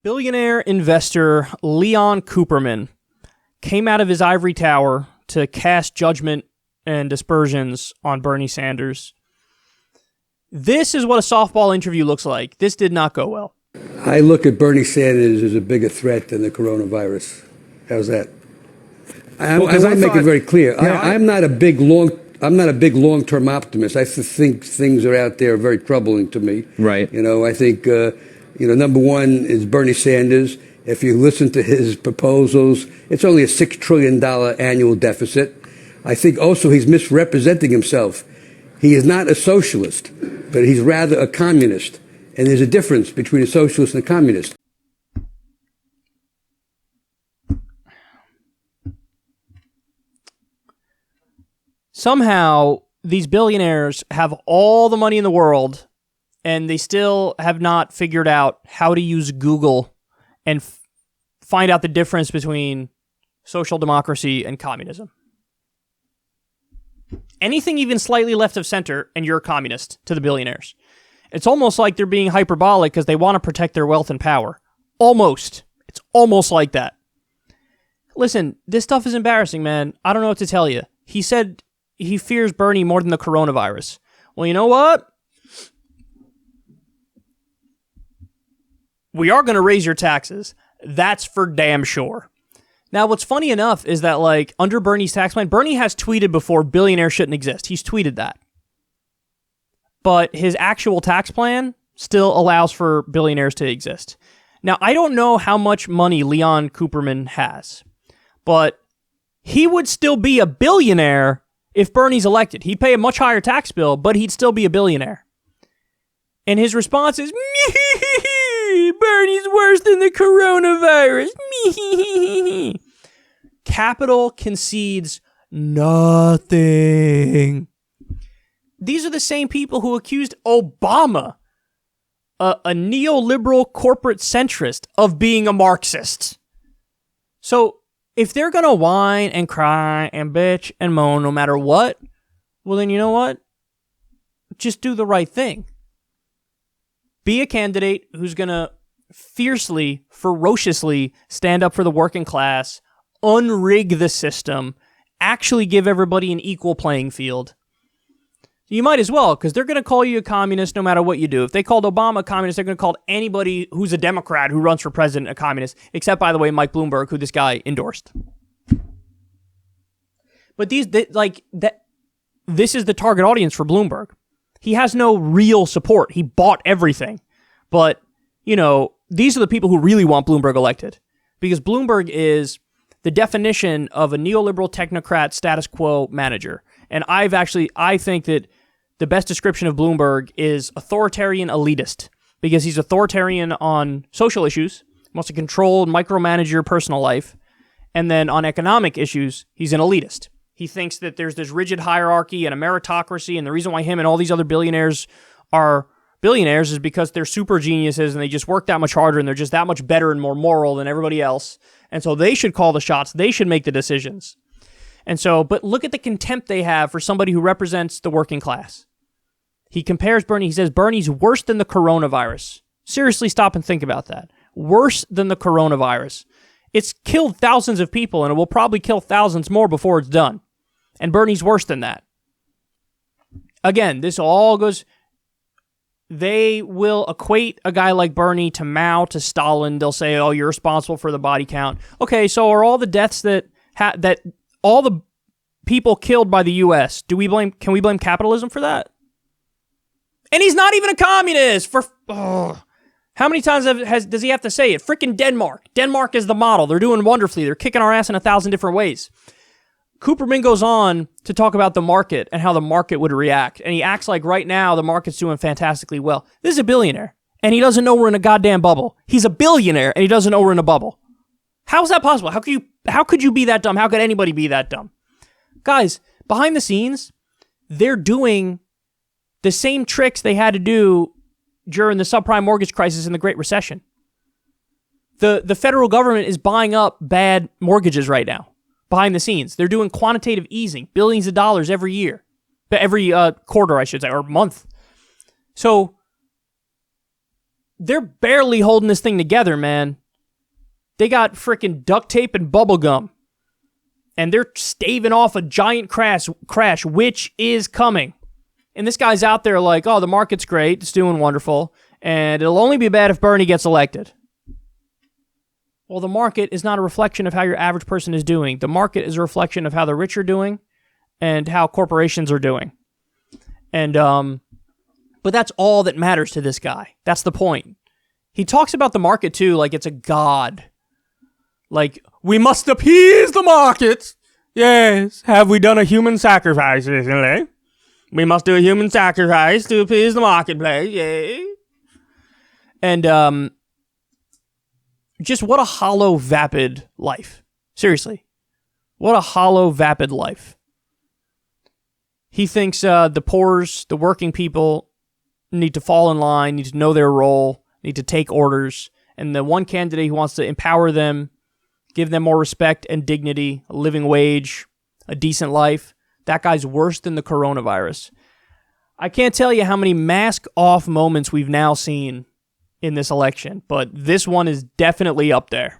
Billionaire investor Leon Cooperman came out of his ivory tower to cast judgment and aspersions on Bernie Sanders. This is what a softball interview looks like. This did not go well. I look at Bernie Sanders as a bigger threat than the coronavirus. How's that? As I make it very clear, I'm not a big long-term optimist. I think things are out there very troubling to me. Right. I think number one is Bernie Sanders. If you listen to his proposals, it's only a $6 trillion annual deficit. I think also he's misrepresenting himself. He is not a socialist, but he's rather a communist. And there's a difference between a socialist and a communist. Somehow, these billionaires have all the money in the world, and they still have not figured out how to use Google and find out the difference between social democracy and communism. Anything even slightly left of center, and you're a communist to the billionaires. It's almost like they're being hyperbolic because they want to protect their wealth and power. Almost. It's almost like that. Listen, this stuff is embarrassing, man. I don't know what to tell you. He said he fears Bernie more than the coronavirus. Well, you know what? We are going to raise your taxes. That's for damn sure. Now, what's funny enough is that, under Bernie's tax plan, Bernie has tweeted before billionaires shouldn't exist. He's tweeted that. But his actual tax plan still allows for billionaires to exist. Now, I don't know how much money Leon Cooperman has, but he would still be a billionaire if Bernie's elected. He'd pay a much higher tax bill, but he'd still be a billionaire. And his response is, Bernie's worse than the coronavirus. Capital concedes nothing. These are the same people who accused Obama, a neoliberal corporate centrist, of being a Marxist. So if they're going to whine and cry and bitch and moan no matter what, well then you know what? Just do the right thing. Be a candidate who's going to fiercely, ferociously stand up for the working class, unrig the system, actually give everybody an equal playing field. You might as well, because they're going to call you a communist no matter what you do. If they called Obama a communist, they're going to call anybody who's a Democrat who runs for president a communist, except, by the way, Mike Bloomberg, who this guy endorsed. But this is the target audience for Bloomberg. He has no real support. He bought everything. But, these are the people who really want Bloomberg elected. Because Bloomberg is the definition of a neoliberal technocrat status quo manager. And I think that the best description of Bloomberg is authoritarian elitist, because he's authoritarian on social issues, wants to control and micromanage your personal life, and then on economic issues, he's an elitist. He thinks that there's this rigid hierarchy and a meritocracy, and the reason why him and all these other billionaires are billionaires is because they're super geniuses and they just work that much harder and they're just that much better and more moral than everybody else, and so they should call the shots, they should make the decisions. And so, but look at the contempt they have for somebody who represents the working class. He compares Bernie, he says Bernie's worse than the coronavirus. Seriously, stop and think about that. Worse than the coronavirus. It's killed thousands of people, and it will probably kill thousands more before it's done. And Bernie's worse than that. Again, this all goes... They will equate a guy like Bernie to Mao, to Stalin. They'll say, oh, you're responsible for the body count. Okay, so are all the deaths that all the people killed by the U.S., can we blame capitalism for that? And he's not even a communist. How many times does he have to say it? Frickin' Denmark. Denmark is the model. They're doing wonderfully. They're kicking our ass in 1,000 different ways. Cooperman goes on to talk about the market and how the market would react. And he acts like right now the market's doing fantastically well. This is a billionaire. And he doesn't know we're in a goddamn bubble. He's a billionaire and he doesn't know we're in a bubble. How is that possible? How could you be that dumb? How could anybody be that dumb? Guys, behind the scenes, they're doing the same tricks they had to do during the subprime mortgage crisis and the Great Recession. The federal government is buying up bad mortgages right now, behind the scenes. They're doing quantitative easing, billions of dollars every year. Every quarter, I should say, or month. So they're barely holding this thing together, man. They got freaking duct tape and bubble gum. And they're staving off a giant crash, which is coming. And this guy's out there like, oh, the market's great. It's doing wonderful. And it'll only be bad if Bernie gets elected. Well, the market is not a reflection of how your average person is doing. The market is a reflection of how the rich are doing and how corporations are doing. And, but that's all that matters to this guy. That's the point. He talks about the market too like it's a god. Like, we must appease the market. Yes. Have we done a human sacrifice recently? We must do a human sacrifice to appease the marketplace. Yay. And, just what a hollow, vapid life. Seriously. What a hollow, vapid life. He thinks the poors, the working people, need to fall in line, need to know their role, need to take orders. And the one candidate who wants to empower them, give them more respect and dignity, a living wage, a decent life, that guy's worse than the coronavirus. I can't tell you how many mask-off moments we've now seen in this election, but this one is definitely up there.